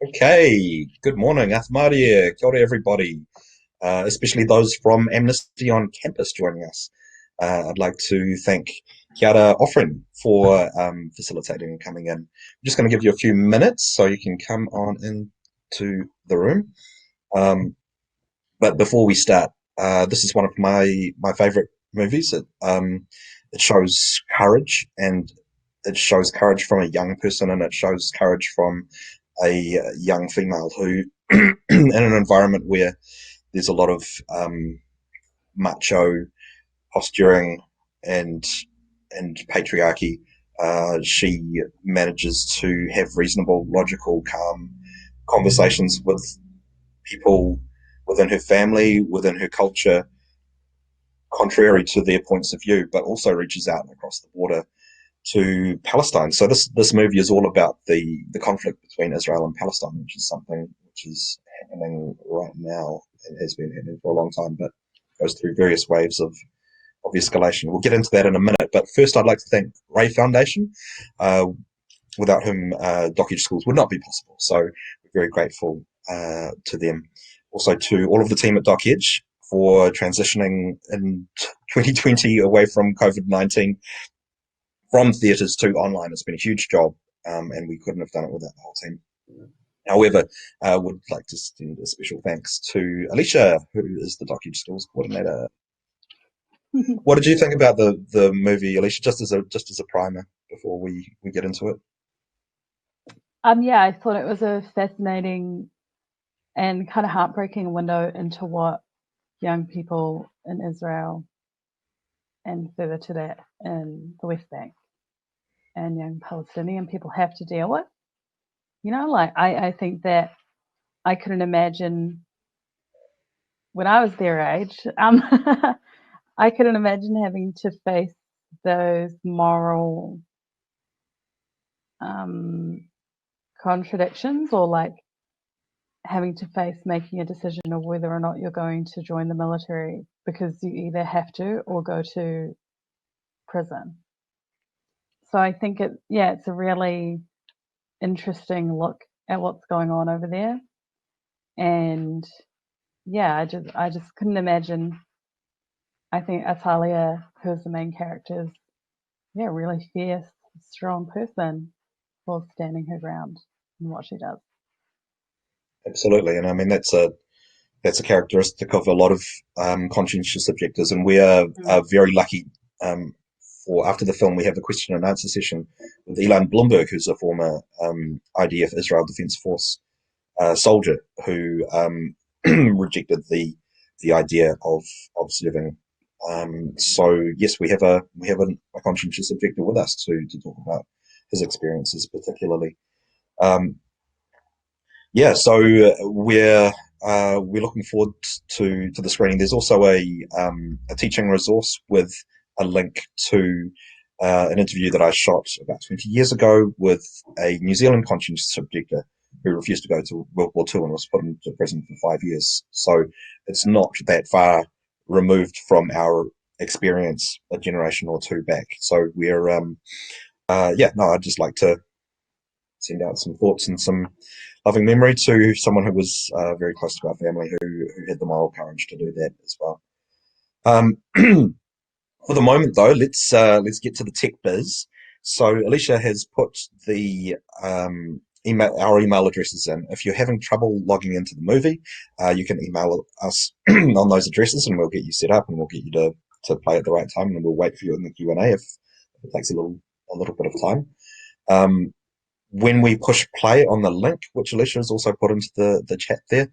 Okay, good morning, Athmadia. Kia ora, everybody, especially those from Amnesty on campus joining us. I'd like to thank Kiara Offren for facilitating and coming in. I'm just going to give you a few minutes so you can come on into the room. Um, but before we start, this is one of my favorite movies. It shows courage, and it shows courage from a young person, and it shows courage from a young female who, in an environment where there's a lot of macho posturing and patriarchy, she manages to have reasonable, logical, calm conversations with people within her family, within her culture, contrary to their points of view, but also reaches out across the border to Palestine. So this movie is all about the conflict between Israel and Palestine, which is something which is happening right now and has been happening for a long time, but goes through various waves of escalation. We'll get into that in a minute, but first I'd like to thank Ray Foundation, uh, without whom Dockage Schools would not be possible. So we're very grateful to them. Also to all of the team at Dockage for transitioning in 2020 away from COVID-19 from theatres to online. It's been a huge job, and we couldn't have done it without the whole team. However, I would like to send a special thanks to Alicia, who is the Dockage Schools coordinator. What did you think about the movie, Alicia? Just as a primer before we get into it. Yeah, I thought it was a fascinating and kind of heartbreaking window into what young people in Israel and further to that in the West Bank and young Palestinian people have to deal with. I think that I couldn't imagine when I was their age, I couldn't imagine having to face those moral contradictions or like having to face making a decision of whether or not you're going to join the military because you either have to or go to prison. So I think it's a really interesting look at what's going on over there. And yeah, I just couldn't imagine. I think Atalia, who's the main character, is really fierce, strong person for standing her ground in what she does. Absolutely, and I mean that's a characteristic of a lot of conscientious objectors, and we are very lucky. Um, for after the film, we have a question and answer session with Ilan Blumberg, who's a former IDF Israel Defense Force soldier who rejected the idea of serving. So yes, we have a conscientious objector with us to talk about his experiences, particularly. Um, yeah, so we're looking forward to the screening. There's also a teaching resource with a link to an interview that I shot about 20 years ago with a New Zealand conscientious objector who refused to go to World War II and was put into prison for 5 years. So it's not that far removed from our experience a generation or two back. So I'd just like to send out some thoughts and some loving memory to someone who was very close to our family who had the moral courage to do that as well. Um, for the moment, though, let's get to the tech biz. So Alicia has put the our email addresses in. If you're having trouble logging into the movie, you can email us on those addresses, and we'll get you set up, and we'll get you to play at the right time, and we'll wait for you in the Q&A if it takes a little bit of time. When we push play on the link, which Alicia has also put into the chat there,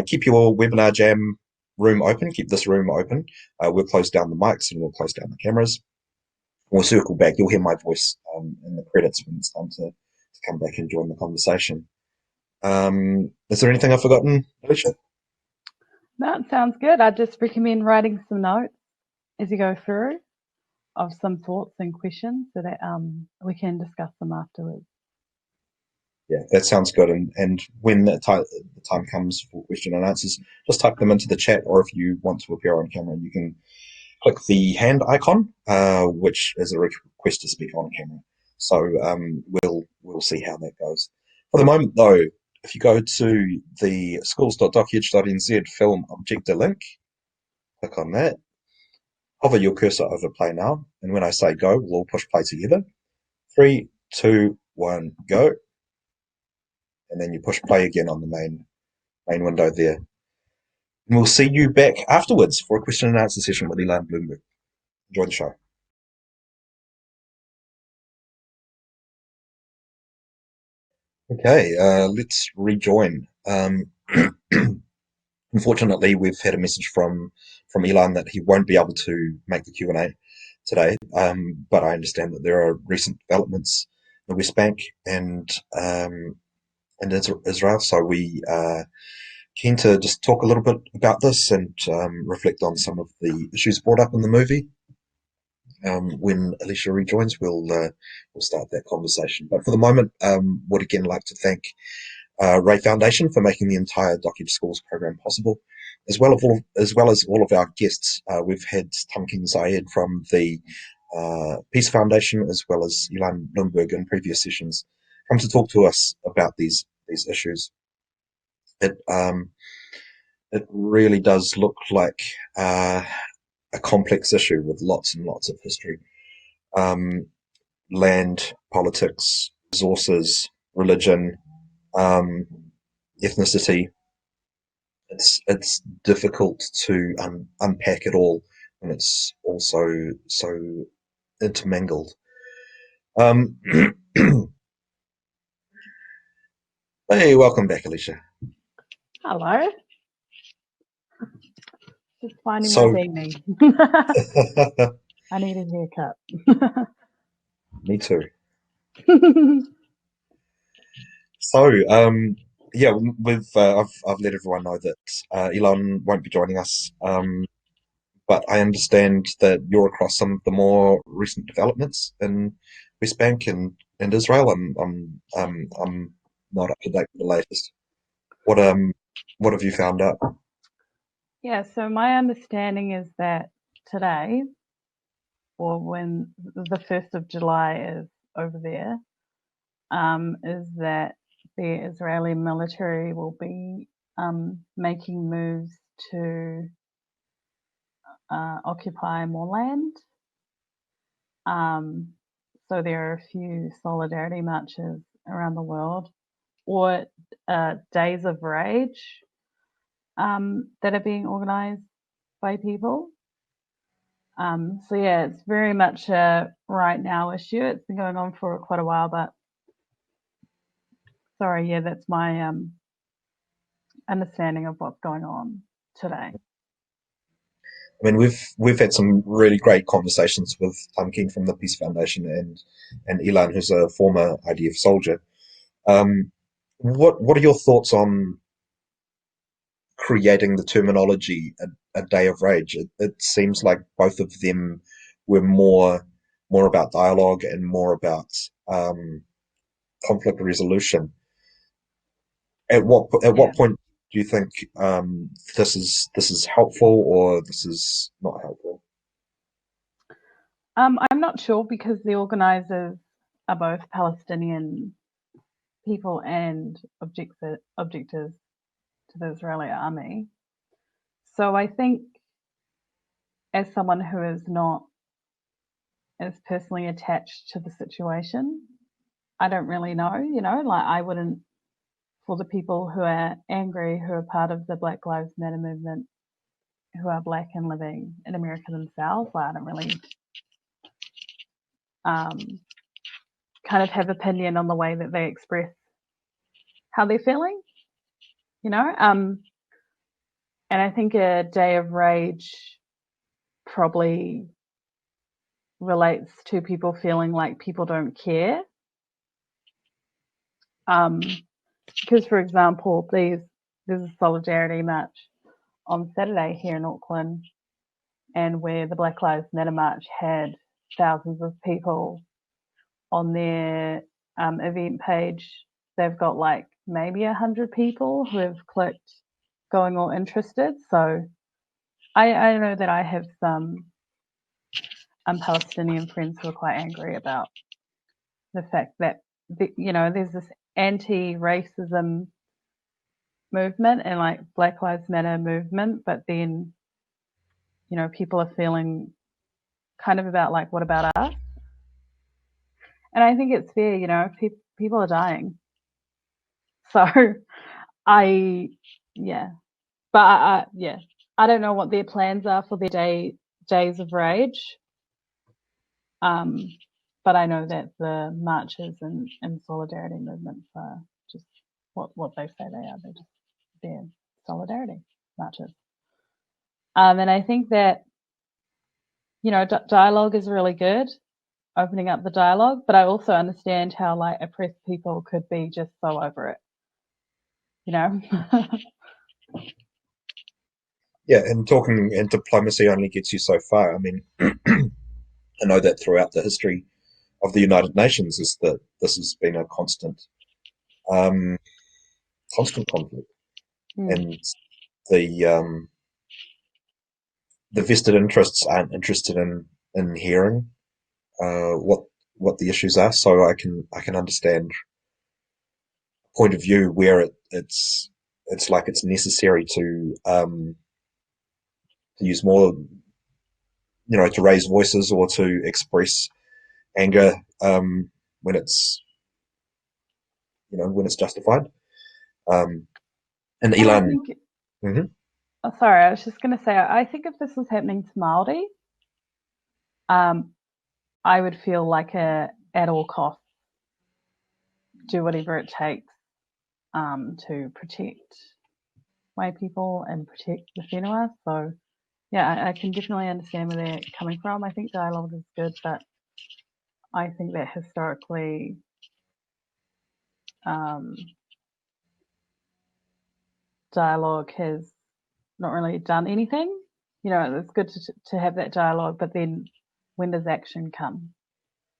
keep your webinar jam room open, keep this room open. We'll close down the mics and we'll close down the cameras. We'll circle back. You'll hear my voice in the credits when it's time to come back and join the conversation. Is there anything I've forgotten, Alicia? No, it sounds good. I just recommend writing some notes as you go through of some thoughts and questions so that we can discuss them afterwards. Yeah, that sounds good. And when the time comes for question and answers, just type them into the chat, or if you want to appear on camera, you can click the hand icon, which is a request to speak on camera. So we'll see how that goes. For the moment, though, if you go to the schools.docuage.nz film Objector link, click on that, hover your cursor over play now, and when I say go, we'll all push play together. 3, 2, 1, go, and then you push play again on the main window there. And we'll see you back afterwards for a question and answer session with Elon Bloomberg. Enjoy the show. Okay, let's rejoin. Unfortunately, we've had a message from Elon that he won't be able to make the Q&A today, but I understand that there are recent developments in the West Bank and Israel, so we are keen to just talk a little bit about this and reflect on some of the issues brought up in the movie. When Alicia rejoins, we'll start that conversation. But for the moment, would again like to thank Ray Foundation for making the entire Dockage Schools program possible, as well as all of our guests. We've had Tamkin Zayed from the Peace Foundation, as well as Ilan Bloomberg in previous sessions, come to talk to us about these issues. It really does look like a complex issue with lots and lots of history. Land, politics, resources, religion, ethnicity. It's difficult to unpack it all when it's also so intermingled. Hey, welcome back, Alicia. Hello. Just finding my So, beanie. I need a haircut. me too. So, yeah, I've let everyone know that Elon won't be joining us, but I understand that you're across some of the more recent developments in West Bank and Israel. I'm not up to date with the latest. What have you found out? Yeah, so my understanding is that today, or when the 1st of July is over there, is that the Israeli military will be making moves to occupy more land. So there are a few solidarity marches around the world, or days of rage that are being organised by people. So yeah, it's very much a right now issue. It's been going on for quite a while, but sorry, yeah, that's my understanding of what's going on today. I mean, we've had some really great conversations with Tamkin from the Peace Foundation and Ilan, who's a former IDF soldier. What are your thoughts on creating the terminology a day of rage? It seems like both of them were more about dialogue and more about conflict resolution. Yeah. What point do you think this is helpful or this is not helpful? I'm not sure because the organisers are both Palestinian people and objectors to the Israeli army. So I think as someone who is not as personally attached to the situation, I don't really know, like I wouldn't, for the people who are angry, who are part of the Black Lives Matter movement, who are Black and living in America themselves, like I don't really kind of have opinion on the way that they express how they're feeling, and I think a day of rage probably relates to people feeling like people don't care. Because, for example, there's a solidarity march on Saturday here in Auckland, and where the Black Lives Matter march had thousands of people on their event page, they've got like maybe 100 people who have clicked going all interested. So I know that I have some Palestinian friends who are quite angry about the fact that there's this anti-racism movement and like Black Lives Matter movement, but then, you know, people are feeling kind of about like, what about us? And I think it's fair, you know, people are dying. So I, yeah, but yeah, I don't know what their plans are for their days of rage. Um, but I know that the marches and solidarity movements are just what they say they are. They're solidarity marches. And I think that, you know, dialogue is really good, opening up the dialogue, but I also understand how like oppressed people could be just so over it, you know. Yeah, and talking and diplomacy only gets you so far. I mean, I know that throughout the history of the United Nations is that this has been a um, constant conflict, Mm. and the um, the vested interests aren't interested in hearing what the issues are. So I can understand a point of view where it's like it's necessary to use more, to raise voices or to express anger when it's justified. Um, and And I Elon, think, mhm, oh, sorry, I was just going to say, I think if this was happening to Māori, um, I would feel like at all costs do whatever it takes to protect my people and protect the whenua. So yeah, I can definitely understand where they're coming from. I think dialogue is good, but I think that historically, um, dialogue has not really done anything. You know, it's good to have that dialogue, but then when does action come?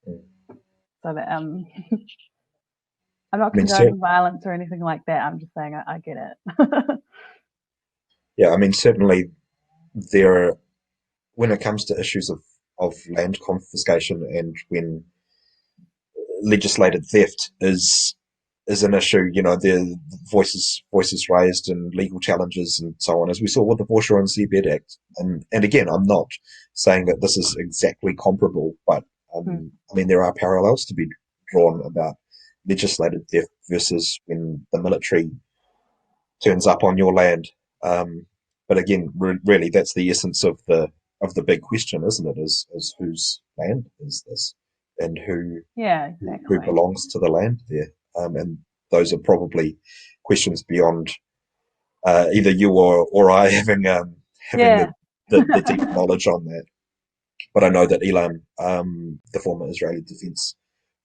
So that I'm not I mean, cer- condoning violence or anything like that. I'm just saying I get it. yeah, I mean, certainly there are, when it comes to issues of land confiscation and when legislated theft is an issue. There are voices raised and legal challenges and so on, as we saw with the Foreshore and Seabed Act. And again, I'm not saying that this is exactly comparable, but Hmm. I mean there are parallels to be drawn about legislated theft versus when the military turns up on your land. But again, really, that's the essence of the big question, isn't it? Is whose land is this, and Yeah, who exactly. belongs to the land there? And those are probably questions beyond either you or I having Yeah. the deep knowledge on that. But I know that Elam, the former Israeli Defense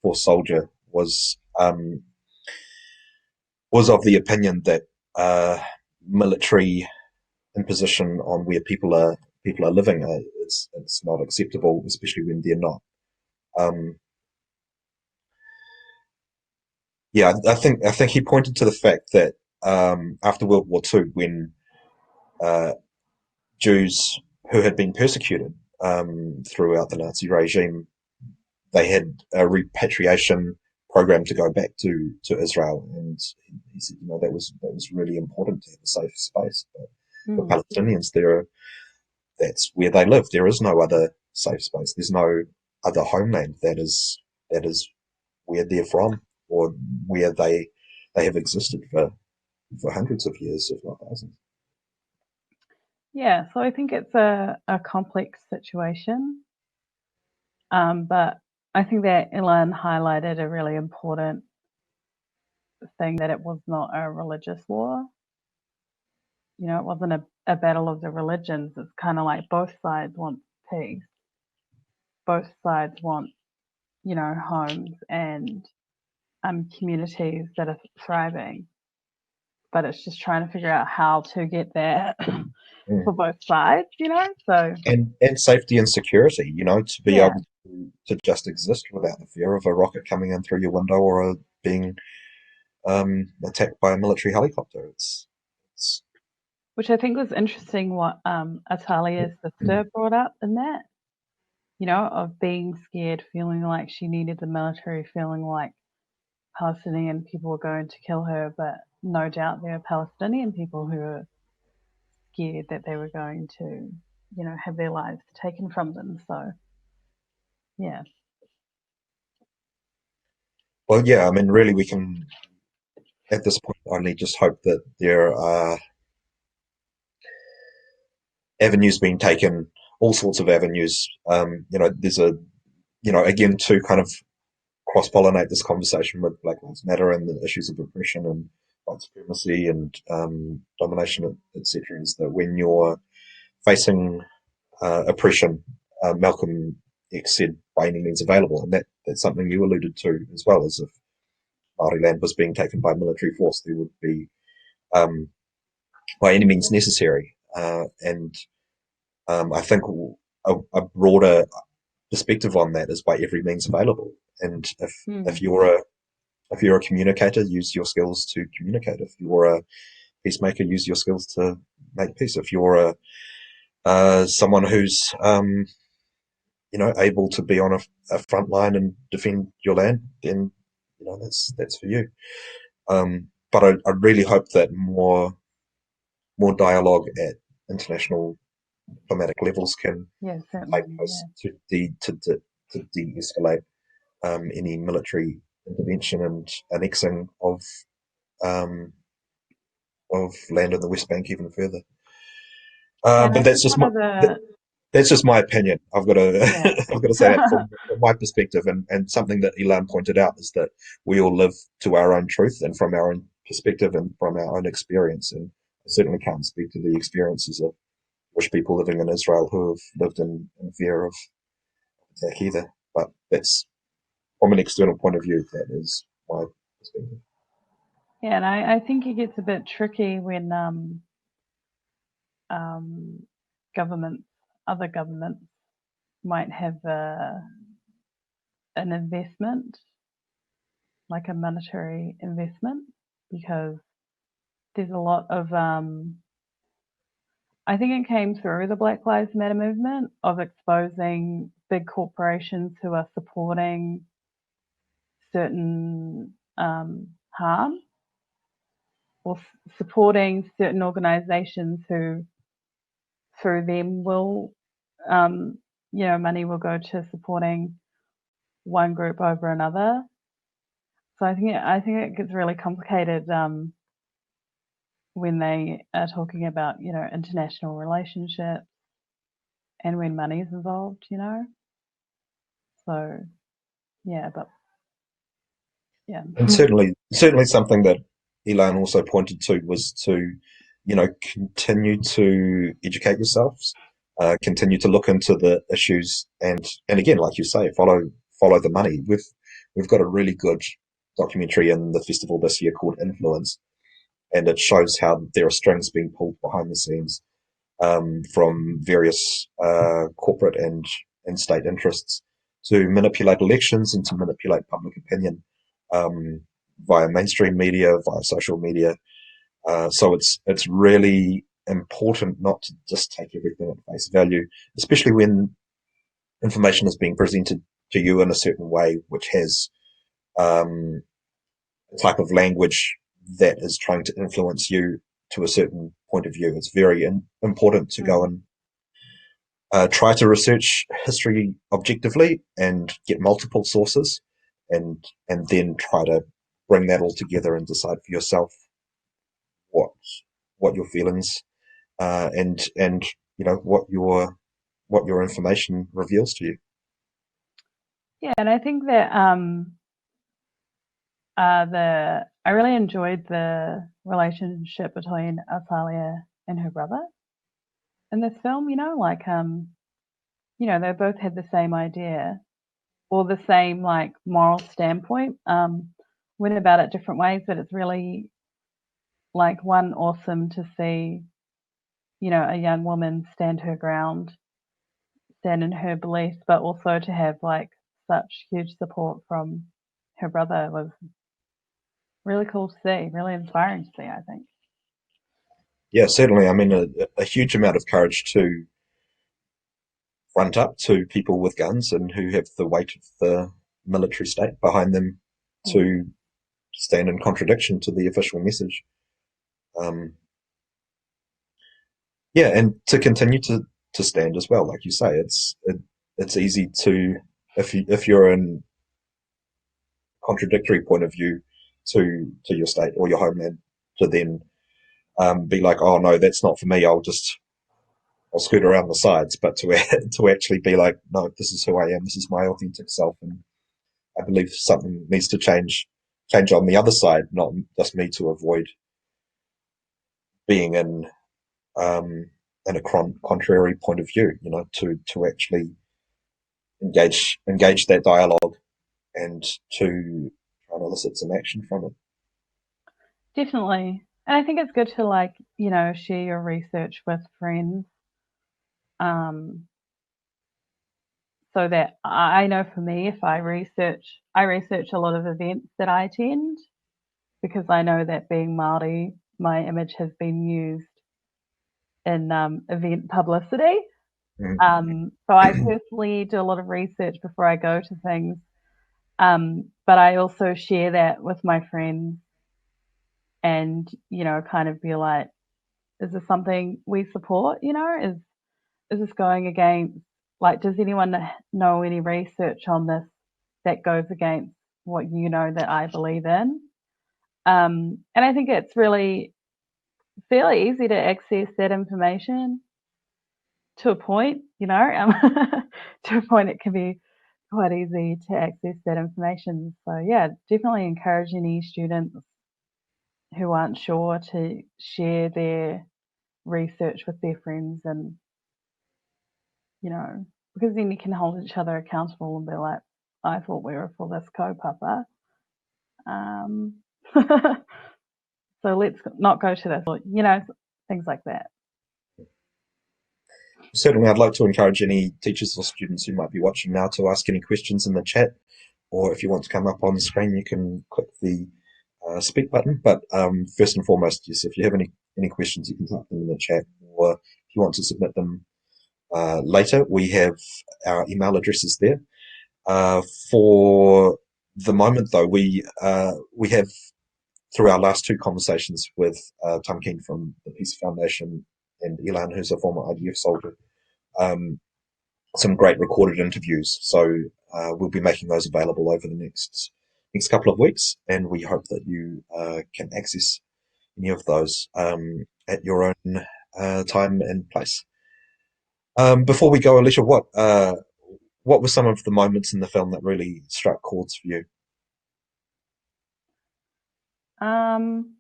Force soldier, was of the opinion that military imposition on where people are living, it's not acceptable, especially when they're not. Um, yeah, I think he pointed to the fact that after World War II, when uh, Jews who had been persecuted throughout the Nazi regime, they had a repatriation program to go back to Israel, and he said, that was really important to have a safe space. But for Mm. Palestinians, that's where they live. There is no other safe space. There's no other homeland that is where they're from or where they have existed for hundreds of years, if not thousands. Yeah, so I think it's a complex situation. But I think that Ilan highlighted a really important thing, that it was not a religious war. You know, it wasn't a battle of the religions. It's kind of like both sides want peace. Both sides want, you know, homes and communities that are thriving. But it's just trying to figure out how to get there Mm. for both sides, you know? So, And safety and security, to be yeah, able to just exist without the fear of a rocket coming in through your window or being attacked by a military helicopter. It's which I think was interesting what Atalia's sister brought up in that, you know, of being scared, feeling like she needed the military, feeling like Palestinian people were going to kill her. But no doubt there are Palestinian people who are scared that they were going to, have their lives taken from them. So, yeah. Well, yeah, I mean, really, we can at this point only just hope that there are avenues being taken, all sorts of avenues. There's again, to kind of cross-pollinate this conversation with Black Lives Matter and the issues of oppression and white supremacy and domination, etc., is that when you're facing oppression, Malcolm X said, by any means available, and that's something you alluded to as well, as if Māori land was being taken by military force, there would be um, by any means necessary. And I think a broader perspective on that is by every means available. And if Mm. you're a communicator, use your skills to communicate. If you're a peacemaker, use your skills to make peace. If you're someone who's able to be on a front line and defend your land, then that's for you. But I really hope that more dialogue at international diplomatic levels can Yeah, take certainly. place to de-escalate any military intervention and annexing um, of land in the West Bank even further. Yeah, and But I think one of the that's just my opinion. I've got to yeah. I've got to say that from my perspective, and something that Elan pointed out is that we all live to our own truth and from our own perspective and from our own experience. And I certainly can't speak to the experiences of Jewish people living in Israel who have lived in fear of attack either. But that's from an external point of view. That is my perspective. Yeah, and I think it gets a bit tricky when um, governments, other governments, might have an investment, like a monetary investment, because there's a lot of I think it came through the Black Lives Matter movement of exposing big corporations who are supporting certain harm or supporting certain organizations who through them will money will go to supporting one group over another. So I think it gets really complicated when they are talking about international relationships and when money is involved. So yeah, but yeah. And certainly something that Elaine also pointed to was to, continue to educate yourselves, continue to look into the issues, and again, like you say, follow the money. We've got a really good documentary in the festival this year called Influence, and it shows how there are strings being pulled behind the scenes from various corporate and state interests to manipulate elections and to manipulate public opinion um, via mainstream media, via social media. So it's really important not to just take everything at face value, especially when information is being presented to you in a certain way, which has um, a type of language that is trying to influence you to a certain point of view. It's very important to go Mm. and try to research history objectively and get multiple sources, and then try to bring that all together and decide for yourself what your feelings and what your information reveals to you. Yeah, and I think that the I really enjoyed the relationship between Atalia and her brother in this film. They both had the same idea or the same like moral standpoint. Went about it different ways, but it's really like one awesome to see. A young woman stand her ground, stand in her beliefs, but also to have like such huge support from her brother was really cool to see, really inspiring to see, I think. Yeah, certainly. I mean, a huge amount of courage to front up to people with guns and who have the weight of the military state behind them Mm. to stand in contradiction to the official message. Um, yeah, and to continue to stand as well, like you say, it's easy to if you're in contradictory point of view to your state or your homeland to then be like, oh no, that's not for me. I'll scoot around the sides, but to to actually be like, no, this is who I am. This is my authentic self, and I believe something needs to change on the other side, not just me to avoid being um, in a contrary point of view. You know, to actually engage that dialogue and to try and elicit some action from it. Definitely. And I think it's good to like, share your research with friends. Um, so that I know for me, if I research a lot of events that I attend because I know that being Māori, my image has been used in event publicity. So I personally do a lot of research before I go to things. But I also share that with my friends and, kind of be like, is this something we support? Is this going against, like, does anyone know any research on this that goes against what that I believe in? And I think it's really fairly easy to access that information to a point, to a point it can be quite easy to access that information. So yeah, definitely encourage any students who aren't sure to share their research with their friends and, because then you can hold each other accountable and be like, I thought we were for this kaupapa. Um, so let's not go to this, or, things like that. Certainly, I'd like to encourage any teachers or students who might be watching now to ask any questions in the chat, or if you want to come up on the screen, you can click the speak button. But first and foremost, yes, if you have any questions, you can type them in the chat, or if you want to submit them later, we have our email addresses there. For the moment, though, we have through our last two conversations with Tom King from the Peace Foundation and Elan, who's a former IDF soldier, um, some great recorded interviews. So we'll be making those available over the next couple of weeks, and we hope that you can access any of those at your own time and place. Before we go, Alicia, what were some of the moments in the film that really struck chords for you? Um,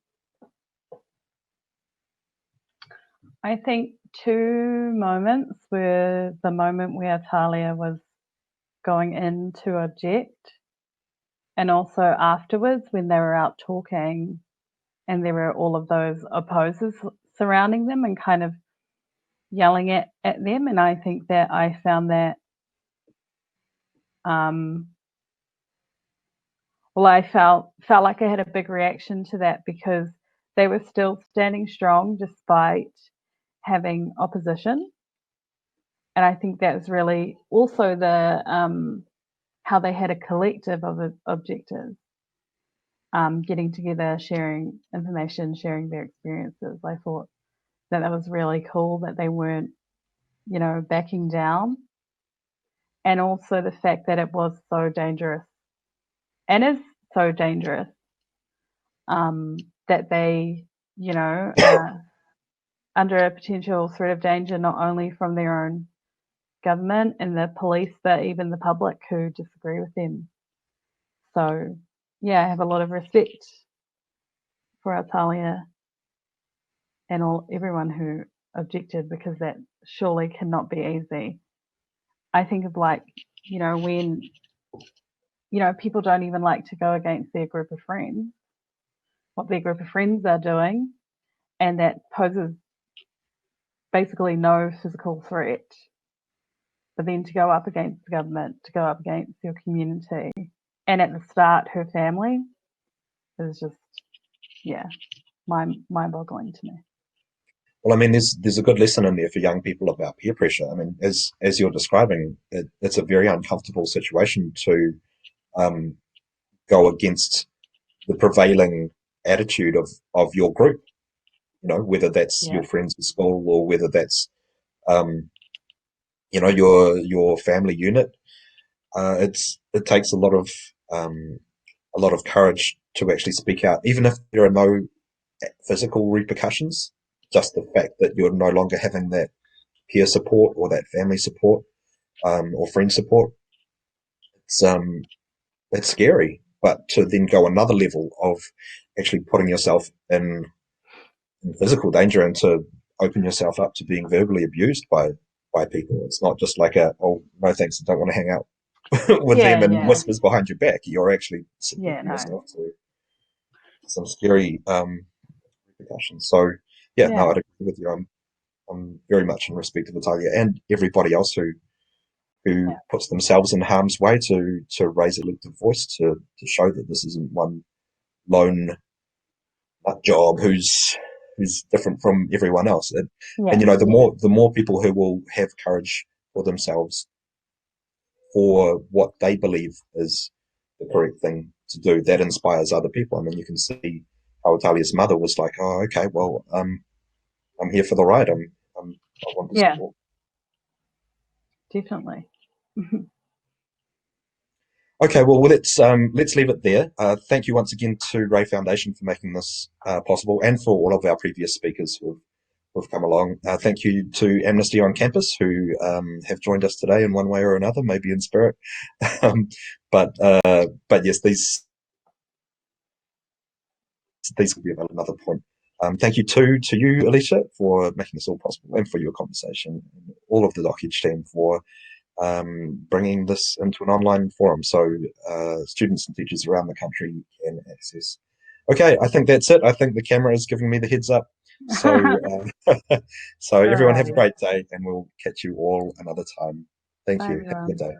I think two moments were the moment where Talia was going in to object, and also afterwards when they were out talking and there were all of those opposers surrounding them and kind of yelling at them. And I think that I found that, I felt like I had a big reaction to that because they were still standing strong despite having opposition. And I think that was really also the how they had a collective of objectives, getting together, sharing information, sharing their experiences. I thought that was really cool that they weren't, backing down. And also the fact that it was so dangerous and is so dangerous, that they, under a potential threat of danger, not only from their own government and the police, but even the public who disagree with them. So, yeah, I have a lot of respect for Atalia and everyone who objected because that surely cannot be easy. I think of when, people don't even like to go against their group of friends, what their group of friends are doing, and that poses basically no physical threat. But then to go up against the government, to go up against your community, and at the start, her family, is just, yeah, mind-boggling to me. Well, I mean, there's a good lesson in there for young people about peer pressure. I mean, as you're describing, it's a very uncomfortable situation to um, go against the prevailing attitude of your group. whether that's Yeah. your friends at school or whether that's um, your family unit. It takes a lot of courage to actually speak out, even if there are no physical repercussions. Just the fact that you're no longer having that peer support or that family support, or friend support, it's it's scary. But to then go another level of actually putting yourself in physical danger and to open yourself up to being verbally abused by people. It's not just like oh, no thanks, I don't want to hang out with Yeah, them and yeah. whispers behind your back. You're actually Yeah, subjecting no. yourself to some scary repercussions. So yeah, no, Yeah. I'd agree with you. I'm very much in respect of Italia and everybody else who Yeah. puts themselves in harm's way to raise a collective voice to show that this isn't one lone nut job who's different from everyone else. And Yeah. the more people who will have courage for themselves for what they believe is the correct thing to do, that inspires other people. I mean, you can see how Italia's mother was like, "Oh, okay, well, I'm here for the ride. I want to Yeah, support." definitely. Okay, well, let's leave it there. Thank you once again to Ray Foundation for making this possible, and for all of our previous speakers who've come along. Thank you to Amnesty on Campus, who have joined us today in one way or another, maybe in spirit. um, but yes, these could be another point. Thank you to you, Alicia, for making this all possible, and for your conversation, and all of the Dockage team for bringing this into an online forum so students and teachers around the country can access. Okay, I think that's it. I think the camera is giving me the heads up. So, so everyone have a Alrighty. great day, and we'll catch you all another time. Thank Bye, you. Have a good everyone. day.